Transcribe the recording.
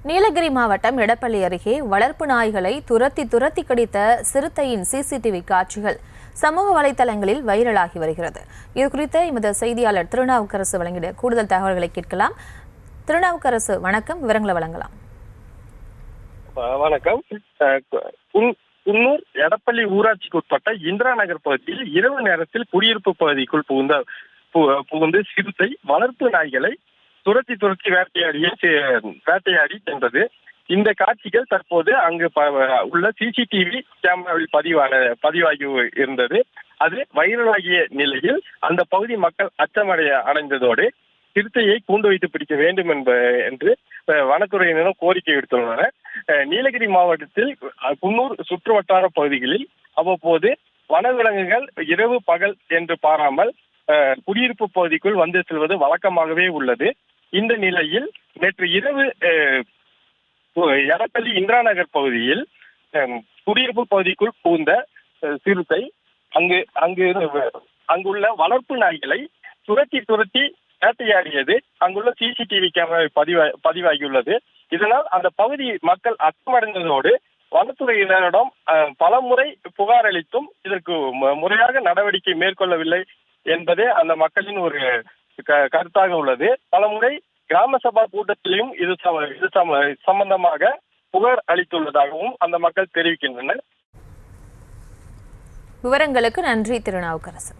நீலகிரி மாவட்டம் எடப்பள்ளி அருகே வளர்ப்பு நாய்களை துரத்தி கடித்த சிறுத்தையின் சிசிடிவி காட்சிகள் சமூக வலைதளங்களில் வைரலாகி வருகிறது. இதுகுறித்து எமது செய்தியாளர் திருநாவுக்கரசு வழங்கிய கூடுதல் தகவல்களை கேட்கலாம். திருநாவுக்கரசு, வணக்கம். விவரங்களை வழங்கலாம். வணக்கம். குன்னூர் எடப்பள்ளி ஊராட்சிக்கு உட்பட்ட இந்திரா நகர் பகுதியில் இரவு நேரத்தில் குடியிருப்பு பகுதிக்குள் புகுந்து சிறுத்தை வளர்ப்பு நாய்களை துரத்தி வேட்டையாடி சென்றது. இந்த காட்சிகள் தற்போது அங்கு உள்ள சிசிடிவி கேமராவில் பதிவாகி இருந்தது. அது வைரலாகிய நிலையில் அந்த பகுதி மக்கள் அடைந்ததோடு சிறுத்தையை கூண்டு வைத்து பிடிக்க வேண்டும் என்று வனத்துறையினரும் கோரிக்கை விடுத்துள்ளனர். நீலகிரி மாவட்டத்தில் குன்னூர் சுற்று வட்டார பகுதிகளில் அவ்வப்போது வனவிலங்குகள் இரவு பகல் என்று பாராமல் குடியிருப்பு பகுதிக்குள் வந்து செல்வது வழக்கமாகவே உள்ளது. இந்த நிலையில் நேற்று இரவு எடப்பள்ளி இந்திரா நகர் பகுதியில் குடியிருப்பு பகுதிக்குள் புகுந்த சிறுத்தை அங்குள்ள வளர்ப்பு நாய்களை துரத்தி வேட்டையாடியது அங்குள்ள சிசிடிவி கேமரா பதிவாகியுள்ளது. இதனால் அந்த பகுதி மக்கள் அச்சமடைந்ததோடு வனத்துறையினரிடம் பலமுறை புகார் அளித்தும் இதற்கு முறையாக நடவடிக்கை மேற்கொள்ளவில்லை என்பதே அந்த மக்களின் ஒரு கருத்தாக உள்ளது. பலமுறை கிராம சபா கூட்டத்திலையும் இது சம்பந்தமாக புகார் அளித்துள்ளதாகவும் அந்த மக்கள் தெரிவிக்கின்றனர். விவரங்களுக்கு நன்றி திருநாவுக்கரசு.